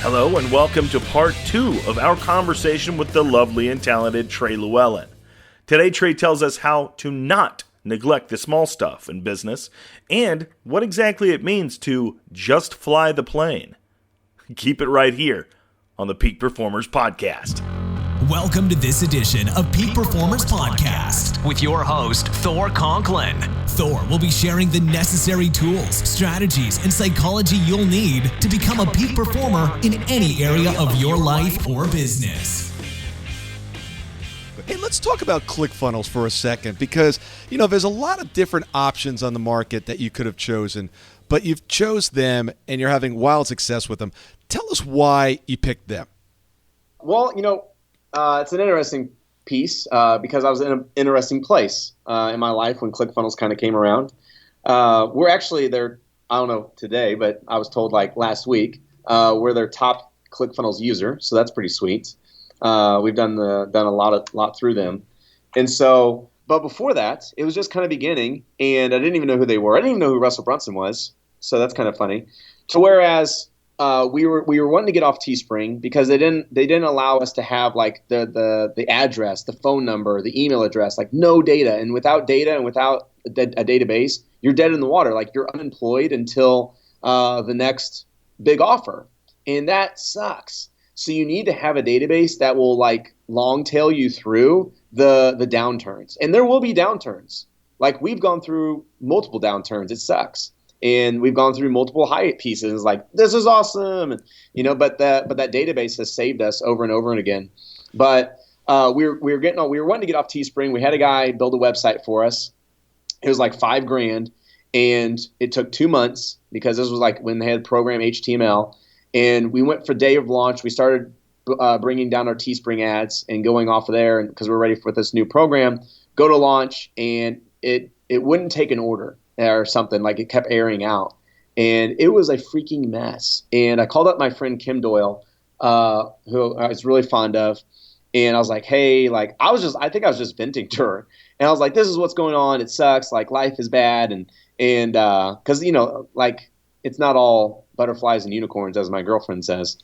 Hello and welcome to part 2 of our conversation with the lovely and talented Trey Lewellen. Today, Trey tells us how to not neglect the small stuff in business and what exactly it means to just fly the plane. Keep it right here on the Peak Performers Podcast. Welcome to this edition of Peak Performers Podcast with your host, Thor Conklin. Thor will be sharing the necessary tools, strategies, and psychology you'll need to become a peak performer in any area of your life or business. Hey, let's talk about Clickfunnels for a second because, there's a lot of different options on the market that you could have chosen, but you've chose them and you're having wild success with them. Tell us why you picked them. Well, it's an interesting piece because I was in an interesting place in my life when Clickfunnels kind of came around. We're actually their, I don't know today, but I was told like last week, we're their top Clickfunnels user. So that's pretty sweet. We've done a lot through them. And so, but before that, it was just kind of beginning and I didn't even know who they were. I didn't even know who Russell Brunson was. So that's kind of funny. So whereas we were wanting to get off Teespring because they didn't allow us to have like the address, the phone number, the email address, like no data. And without data and without a database, you're dead in the water. Like you're unemployed until the next big offer. And that sucks. So you need to have a database that will like long tail you through the downturns. And there will be downturns. Like we've gone through multiple downturns. It sucks. And we've gone through multiple high pieces like, this is awesome. And, but that database has saved us over and over and again. But we were wanting to get off Teespring. We had a guy build a website for us. It was like $5,000 and it took 2 months because this was like when they had program HTML. And we went for day of launch. We started bringing down our Teespring ads and going off of there because we're ready for this new program. Go to launch and it wouldn't take an order or something, like it kept airing out. And it was a freaking mess. And I called up my friend Kim Doyle, who I was really fond of. And I was like, hey, like I think I was just venting to her. And I was like, this is what's going on. It sucks. Like life is bad. And cause like it's not all butterflies and unicorns, as my girlfriend says,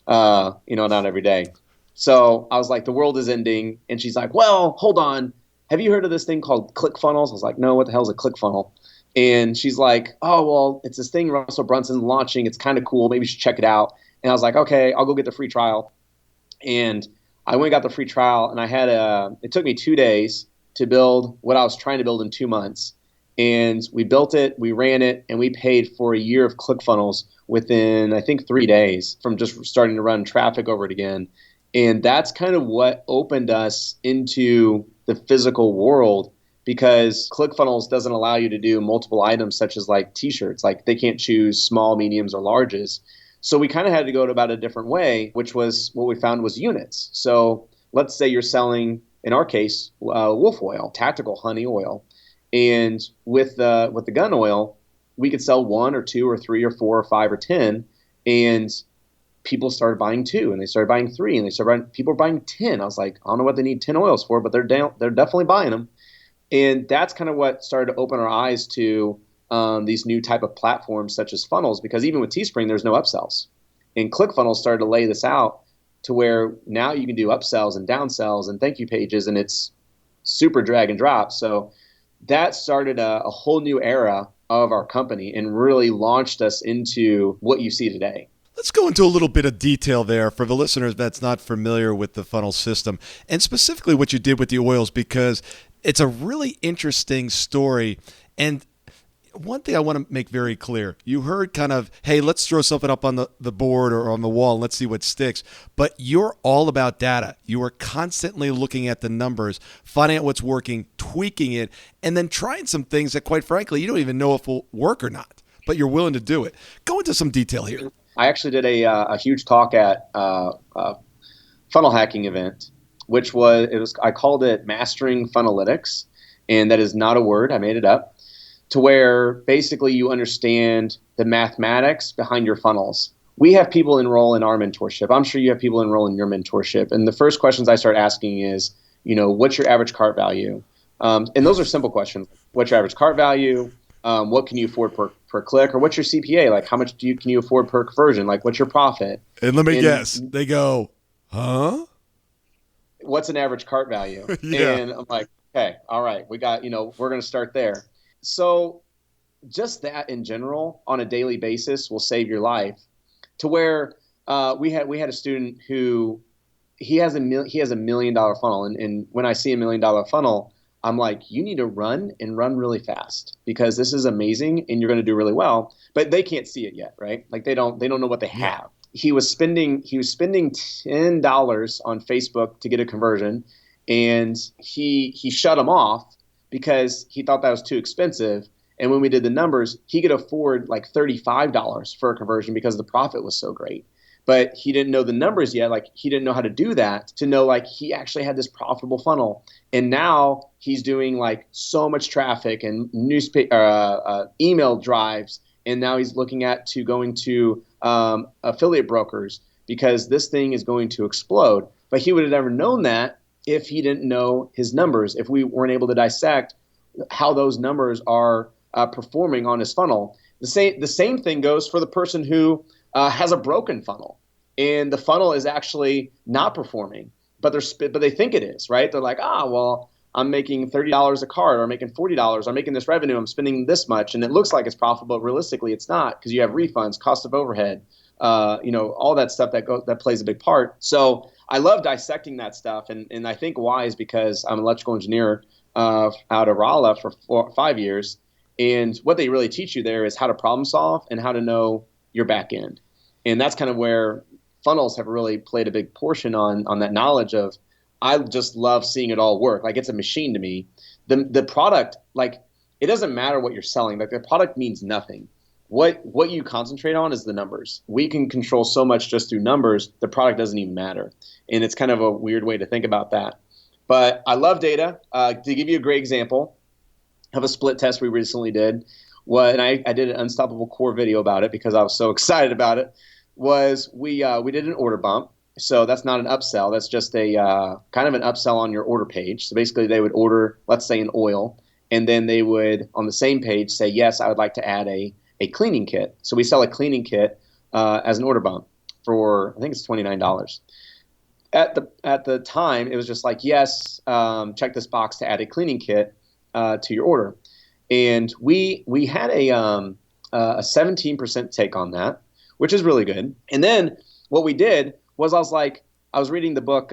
not every day. So I was like, the world is ending. And she's like, well, hold on. Have you heard of this thing called Clickfunnels? I was like, no, what the hell is a ClickFunnel? And she's like, oh, well, it's this thing Russell Brunson's launching. It's kind of cool. Maybe you should check it out. And I was like, okay, I'll go get the free trial. And I went and got the free trial. And it took me 2 days to build what I was trying to build in 2 months. And we built it, we ran it, and we paid for a year of ClickFunnels within, I think, 3 days from just starting to run traffic over it again. And that's kind of what opened us into the physical world, because ClickFunnels doesn't allow you to do multiple items such as like t-shirts. Like they can't choose small, mediums, or larges. So we kind of had to go about a different way, which was what we found was units. So let's say you're selling, in our case, wolf oil, tactical honey oil. And with the gun oil, we could sell 1 or 2 or 3 or 4 or 5 or 10. And people started buying 2 and they started buying 3 and people were buying 10. I was like, I don't know what they need 10 oils for, but they're definitely buying them. And that's kind of what started to open our eyes to these new type of platforms such as funnels, because even with Teespring, there's no upsells. And ClickFunnels started to lay this out to where now you can do upsells and downsells and thank you pages, and it's super drag and drop. So that started a whole new era of our company and really launched us into what you see today. Let's go into a little bit of detail there for the listeners that's not familiar with the funnel system, and specifically what you did with the oils, because it's a really interesting story. And one thing I want to make very clear, you heard kind of, hey, let's throw something up on the board or on the wall and let's see what sticks. But you're all about data. You are constantly looking at the numbers, finding out what's working, tweaking it, and then trying some things that, quite frankly, you don't even know if will work or not, but you're willing to do it. Go into some detail here. I actually did a huge talk at a funnel hacking event, which I called it Mastering Funnelytics, and that is not a word. I made it up, to where basically you understand the mathematics behind your funnels. We have people enroll in our mentorship. I'm sure you have people enroll in your mentorship. And the first questions I start asking is, what's your average cart value? And those are simple questions. What's your average cart value? what can you afford per click, or what's your CPA? Like, how much can you afford per conversion? Like, what's your profit? And let me guess, they go, huh? What's an average cart value? Yeah. And I'm like, okay, all right, we got, we're going to start there. So just that in general on a daily basis will save your life, to where we had a student who he has a $1 million funnel. And when I see $1 million funnel, I'm like, you need to run really fast, because this is amazing and you're going to do really well, but they can't see it yet. Right. Like they don't know what they have. He was spending $10 on Facebook to get a conversion, and he shut them off because he thought that was too expensive. And when we did the numbers, he could afford like $35 for a conversion because the profit was so great. But he didn't know the numbers yet. Like, he didn't know how to do that to know, like, he actually had this profitable funnel. And now he's doing like so much traffic and email drives. And now he's looking at going to affiliate brokers, because this thing is going to explode. But he would have never known that if he didn't know his numbers, if we weren't able to dissect how those numbers are performing on his funnel. The same thing goes for the person who has a broken funnel, and the funnel is actually not performing, but they think it is, right? They're like, well, I'm making $30 a cart, or I'm making $40, I'm making this revenue, I'm spending this much, and it looks like it's profitable, but realistically it's not, because you have refunds, cost of overhead, all that stuff that plays a big part. So I love dissecting that stuff, and I think why is because I'm an electrical engineer out of Raleigh for 5 years, and what they really teach you there is how to problem solve and how to know your back end. And that's kind of where funnels have really played a big portion on that knowledge of, I just love seeing it all work. Like, it's a machine to me. The product, like, it doesn't matter what you're selling. Like, the product means nothing. What you concentrate on is the numbers. We can control so much just through numbers. The product doesn't even matter. And it's kind of a weird way to think about that. But I love data. To give you a great example of a split test we recently did, and I did an Unstoppable Core video about it because I was so excited about it, was we did an order bump. So that's not an upsell. That's just a kind of an upsell on your order page. So basically they would order, let's say, an oil, and then they would, on the same page, say, yes, I would like to add a cleaning kit. So we sell a cleaning kit as an order bump for, I think it's $29. At the time, it was just like, yes, check this box to add a cleaning kit to your order. And we had a 17% take on that, which is really good. And then what we did was I was reading the book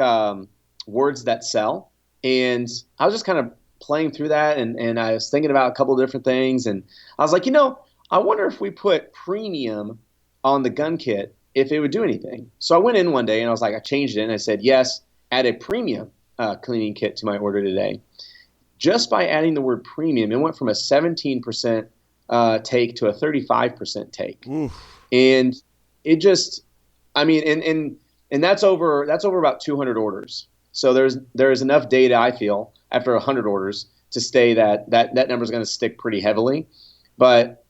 Words That Sell, and I was just kind of playing through that, and I was thinking about a couple of different things, and I was like, I wonder if we put premium on the gun kit, if it would do anything. So I went in one day and I changed it, and I said, yes, add a premium cleaning kit to my order today. Just by adding the word premium, it went from a 17% take to a 35% take. Oof. And it just, and that's over about 200 orders. So there's enough data, I feel, after 100 orders to say that number is going to stick pretty heavily. But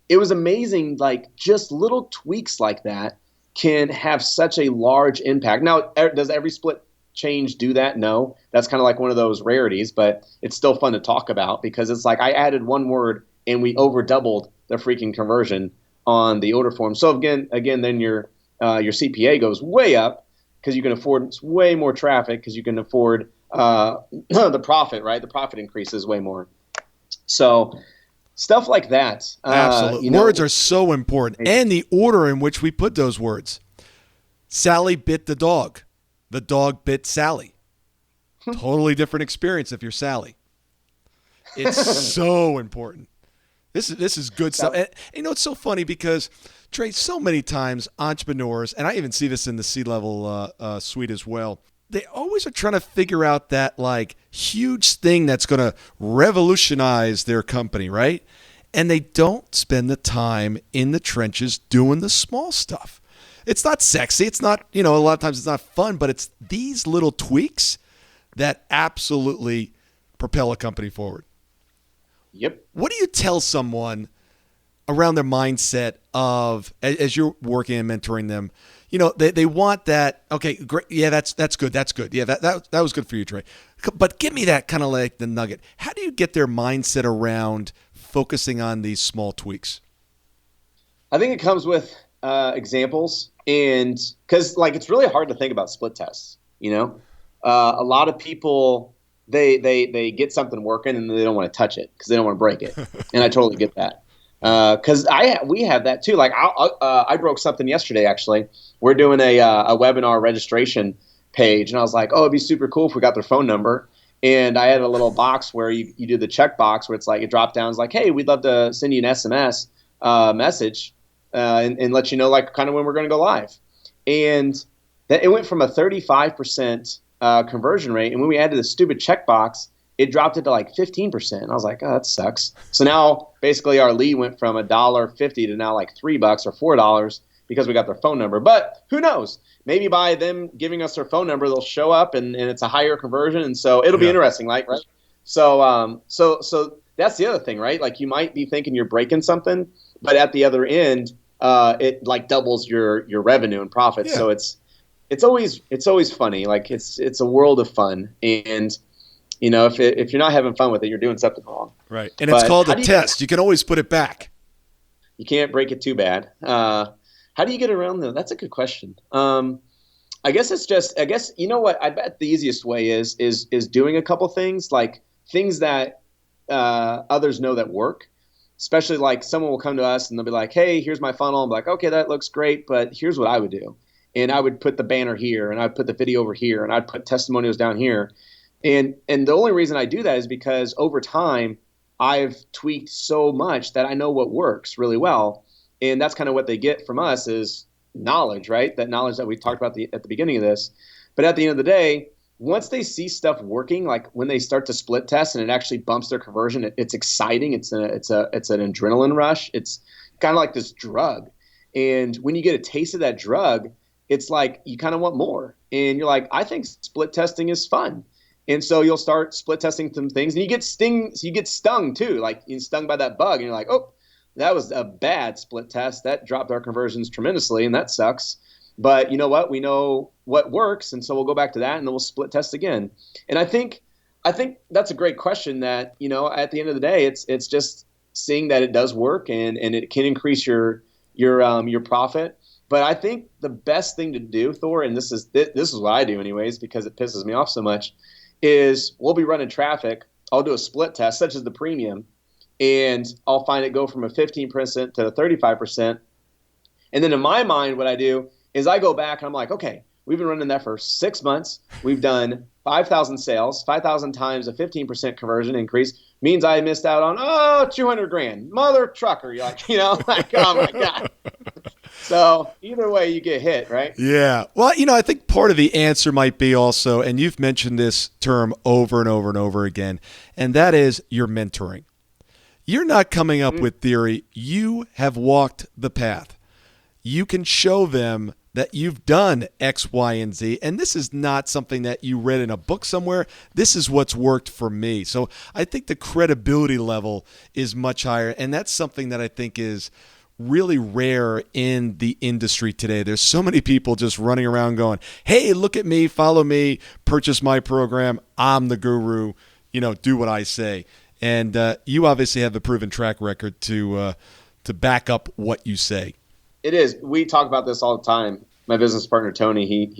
it was amazing, like, just little tweaks like that can have such a large impact. Now, does every split change do that? No. That's kind of like one of those rarities, but it's still fun to talk about, because it's like I added one word and we over doubled the freaking conversion on the order form. So again, then your CPA goes way up, because you can afford way more traffic, because you can afford the profit, right? The profit increases way more. So stuff like that. Absolutely. Words are so important, and the order in which we put those words. Sally bit the dog. The dog bit Sally. Totally different experience if you're Sally. It's so important. This is good stuff. And it's so funny because, Trey, so many times entrepreneurs, and I even see this in the C-level suite as well, they always are trying to figure out that, like, huge thing that's going to revolutionize their company, right? And they don't spend the time in the trenches doing the small stuff. It's not sexy. It's not, a lot of times it's not fun, but it's these little tweaks that absolutely propel a company forward. Yep. What do you tell someone around their mindset of, as you're working and mentoring them, they want that, okay, great. Yeah, that's good. That's good. Yeah, that was good for you, Trey. But give me that kind of like the nugget. How do you get their mindset around focusing on these small tweaks? I think it comes with examples, and because like it's really hard to think about split tests. A lot of people they get something working and they don't want to touch it because they don't want to break it, and I totally get that. Because we have that too. Like I broke something yesterday. Actually, we're doing a webinar registration page, and I was like, oh, it'd be super cool if we got their phone number. And I had a little box where you do the check box where it's like it drop down. It's like, hey, we'd love to send you an SMS message and let you know like kind of when we're going to go live. And it went from a 35% conversion rate, and when we added the stupid checkbox, it dropped it to like 15%. And I was like, oh, that sucks. So now basically our lead went from $1.50 to now like $3 or $4 because we got their phone number. But who knows? Maybe by them giving us their phone number, they'll show up and it's a higher conversion. And so it'll be interesting, right? So that's the other thing, right? Like you might be thinking you're breaking something, but at the other end, it like doubles your revenue and profit. Yeah. So it's always funny. Like it's a world of fun. And if you're not having fun with it, you're doing something wrong. Right. And it's called a test. You can always put it back. You can't break it too bad. How do you get around that? That's a good question. I guess you know what? I bet the easiest way is doing a couple things, like things that others know that work. Especially like someone will come to us and they'll be like, hey, here's my funnel. I'm like, okay, that looks great, but here's what I would do. And I would put the banner here, and I'd put the video over here, and I'd put testimonials down here. And the only reason I do that is because over time I've tweaked so much that I know what works really well. And that's kind of what they get from us is knowledge, right? That knowledge that we talked about at the beginning of this. But at the end of the day, once they see stuff working, like when they start to split test and it actually bumps their conversion, it's exciting. It's an adrenaline rush. It's kind of like this drug. And when you get a taste of that drug, it's like you kind of want more. And you're like, I think split testing is fun. And so you'll start split testing some things, and you get stung too. Like you're stung by that bug, and you're like, oh, that was a bad split test. That dropped our conversions tremendously, and that sucks. But you know what? We know what works, and so we'll go back to that, and then we'll split test again. And I think that's a great question. That at the end of the day, it's just seeing that it does work, and it can increase your profit. But I think the best thing to do, Thor, and this is what I do anyways because it pisses me off so much, is we'll be running traffic. I'll do a split test, such as the premium, and I'll find it go from a 15% to a 35%. And then in my mind, what I do is I go back and I'm like, okay, we've been running that for 6 months. We've done 5,000 sales, 5,000 times a 15% conversion increase means I missed out on, $200,000. Mother trucker. You're like, like, oh my God. So either way you get hit, right? Yeah. Well, I think part of the answer might be also, and you've mentioned this term over and over and over again, and that is your mentoring. You're not coming up with theory. You have walked the path. You can show them that you've done X, Y, and Z, and this is not something that you read in a book somewhere. This is what's worked for me. So I think the credibility level is much higher, and that's something that I think is really rare in the industry today. There's so many people just running around going, hey, look at me, follow me, purchase my program. I'm the guru, do what I say. And you obviously have the proven track record to back up what you say. It is. We talk about this all the time. My business partner, Tony,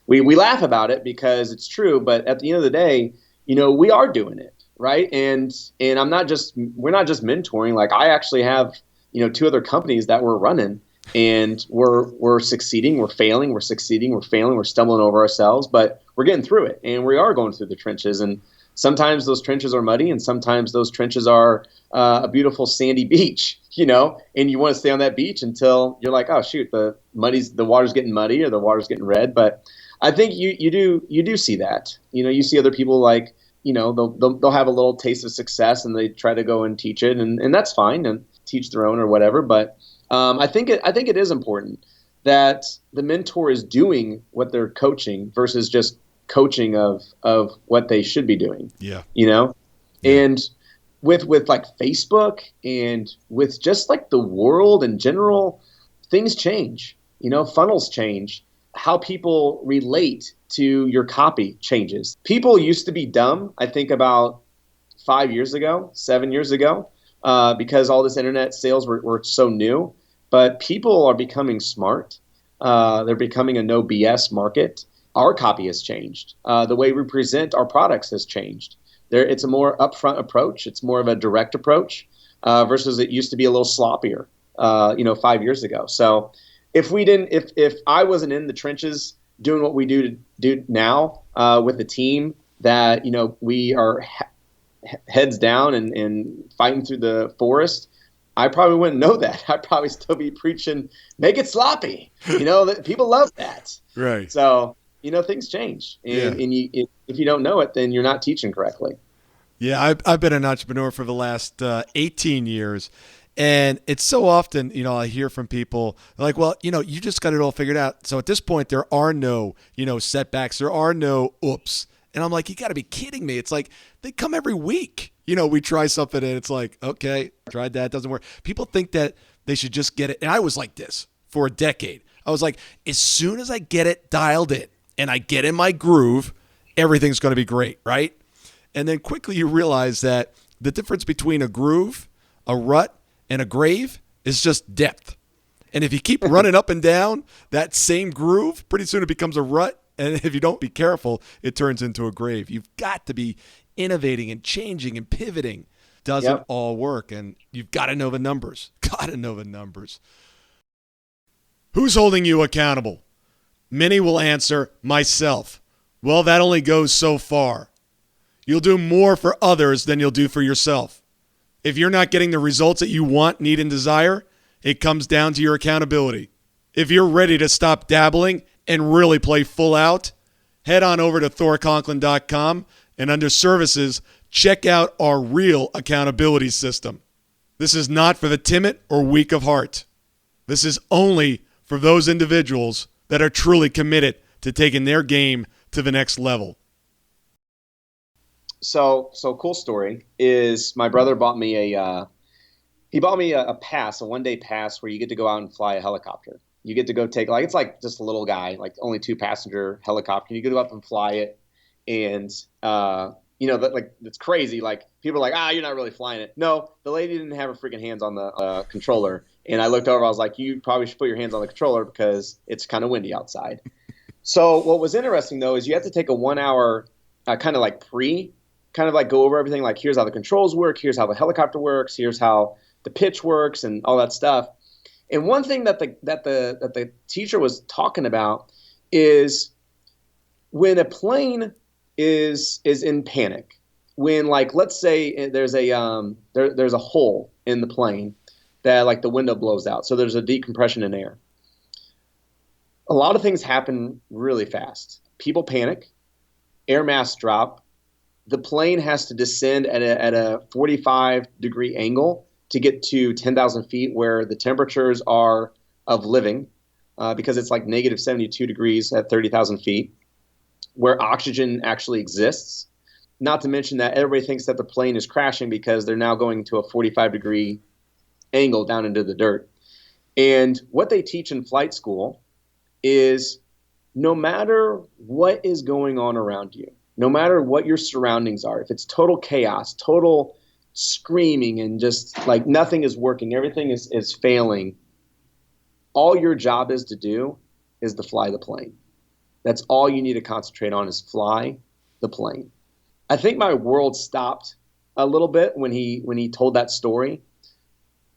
we laugh about it because it's true. But at the end of the day, we are doing it. Right. And we're not just mentoring. Like I actually have, 2 other companies that we're running, and we're succeeding, we're failing, we're succeeding, we're failing, we're stumbling over ourselves, but we're getting through it, and we are going through the trenches. And sometimes those trenches are muddy, and sometimes those trenches are a beautiful sandy beach, and you want to stay on that beach until you're like, oh shoot, the water's getting muddy or the water's getting red. But I think you do see that. You see other people like, they'll have a little taste of success and they try to go and teach it, and that's fine, and teach their own or whatever. But I think it is important that the mentor is doing what they're coaching versus just coaching of what they should be doing. Yeah. And with like Facebook and with just like the world in general, things change. Funnels change. How people relate to your copy changes. People used to be dumb, I think, about 5 years ago, 7 years ago, because all this internet sales were so new. But people are becoming smart. They're becoming a no BS market. Our copy has changed. The way we present our products has changed. It's a more upfront approach. It's more of a direct approach versus it used to be a little sloppier, 5 years ago. So if I wasn't in the trenches doing what we do now with the team that, we are heads down and fighting through the forest, I probably wouldn't know that. I'd probably still be preaching, make it sloppy. People love that. Right. So, things change. And if you don't know it, then you're not teaching correctly. Yeah, I've been an entrepreneur for the last 18 years. And it's so often, I hear from people like, well, you just got it all figured out. So at this point, there are no, setbacks. There are no oops. And I'm like, you got to be kidding me. It's like they come every week. We try something and it's like, okay, tried that. Doesn't work. People think that they should just get it. And I was like this for a decade. I was like, as soon as I get it dialed in and I get in my groove, everything's going to be great, right? And then quickly you realize that the difference between a groove, a rut, and a grave is just depth. And if you keep running up and down that same groove, pretty soon it becomes a rut. And if you don't be careful, it turns into a grave. You've got to be innovating and changing and pivoting. Doesn't all work. And you've got to know the numbers. Who's holding you accountable? Many will answer, myself. Well, that only goes so far. You'll do more for others than you'll do for yourself. If you're not getting the results that you want, need, and desire, it comes down to your accountability. If you're ready to stop dabbling and really play full out, head on over to thorconklin.com and under services, check out our real accountability system. This is not for the timid or weak of heart. This is only for those individuals that are truly committed to taking their game to the next level. So cool story is my brother bought me a pass, a 1-day pass where you get to go out and fly a helicopter. You get to go take, it's like just a little guy, like only 2-passenger helicopter. You get to go up and fly it. And, it's crazy. Like people are like, you're not really flying it. No, the lady didn't have her freaking hands on the controller. And I looked over, I was like, you probably should put your hands on the controller because it's kind of windy outside. So what was interesting though, is you have to take a 1-hour kind of like go over everything. Like here's how the controls work. Here's how the helicopter works. Here's how the pitch works and all that stuff. And one thing that the teacher was talking about is when a plane is in panic, when let's say there's a hole in the plane that the window blows out, so there's a decompression in air. A lot of things happen really fast. People panic, air mass drop. The plane has to descend at a 45-degree angle to get to 10,000 feet where the temperatures are of living because it's like negative 72 degrees at 30,000 feet where oxygen actually exists. Not to mention that everybody thinks that the plane is crashing because they're now going to a 45-degree angle down into the dirt. And what they teach in flight school is no matter what is going on around you, no matter what your surroundings are, if it's total chaos, total screaming and just nothing is working, everything is failing, all your job is to do is to fly the plane. That's all you need to concentrate on is fly the plane. I think my world stopped a little bit when he told that story,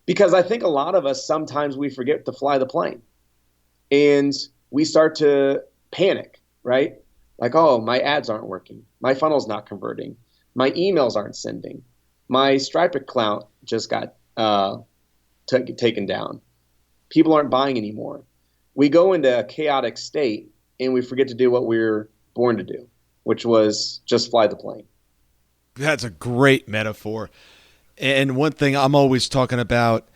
because I think a lot of us, sometimes we forget to fly the plane and we start to panic, right? Like, oh, my ads aren't working. My funnel's not converting. My emails aren't sending. My Stripe account just got taken down. People aren't buying anymore. We go into a chaotic state and we forget to do what we're born to do, which was just fly the plane. That's a great metaphor. And one thing I'm always talking about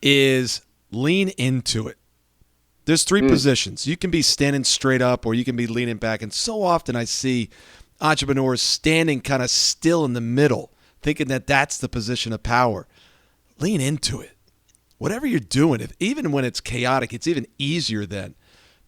is lean into it. There's 3 positions. You can be standing straight up or you can be leaning back. And so often I see entrepreneurs standing kind of still in the middle, thinking that that's the position of power. Lean into it. Whatever you're doing, even when it's chaotic, it's even easier then.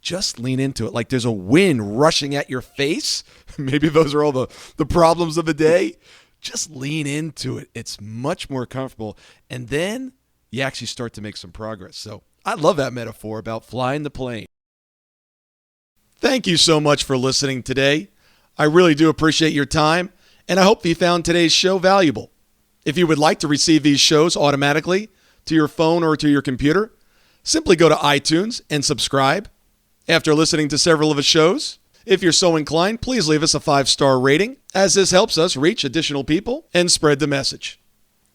Just lean into it. Like there's a wind rushing at your face. Maybe those are all the problems of the day. just lean into it. It's much more comfortable. And then you actually start to make some progress. So I love that metaphor about flying the plane. Thank you so much for listening today. I really do appreciate your time, and I hope you found today's show valuable. If you would like to receive these shows automatically to your phone or to your computer, simply go to iTunes and subscribe. After listening to several of the shows, if you're so inclined, please leave us a 5-star rating, as this helps us reach additional people and spread the message.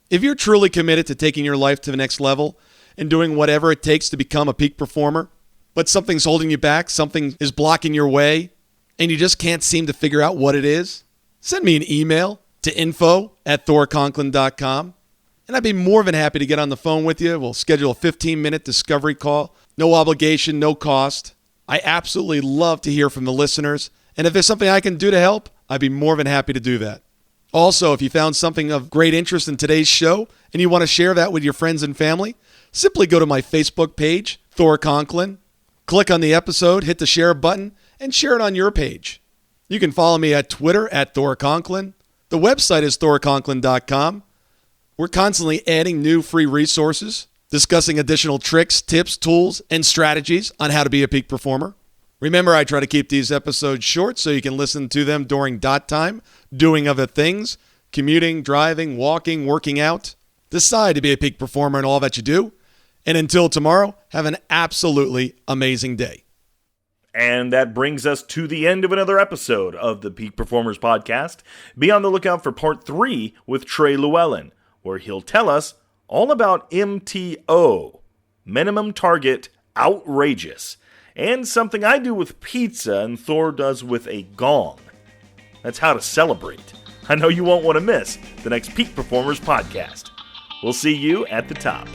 If you're truly committed to taking your life to the next level and doing whatever it takes to become a peak performer, but something's holding you back, something is blocking your way, and you just can't seem to figure out what it is, send me an email to info@thorconklin.com, and I'd be more than happy to get on the phone with you. We'll schedule a 15-minute discovery call. No obligation, no cost. I absolutely love to hear from the listeners, and if there's something I can do to help, I'd be more than happy to do that. Also, if you found something of great interest in today's show and you want to share that with your friends and family, simply go to my Facebook page, Thor Conklin, click on the episode, hit the share button, and share it on your page. You can follow me at Twitter at Thor Conklin. The website is thorconklin.com. We're constantly adding new free resources, discussing additional tricks, tips, tools, and strategies on how to be a peak performer. Remember, I try to keep these episodes short so you can listen to them during dot time, doing other things, commuting, driving, walking, working out. Decide to be a peak performer in all that you do. And until tomorrow, have an absolutely amazing day. And that brings us to the end of another episode of the Peak Performers Podcast. Be on the lookout for part 3 with Trey Lewellen, where he'll tell us all about MTO, Minimum Target Outrageous, and something I do with pizza and Thor does with a gong. That's how to celebrate. I know you won't want to miss the next Peak Performers Podcast. We'll see you at the top.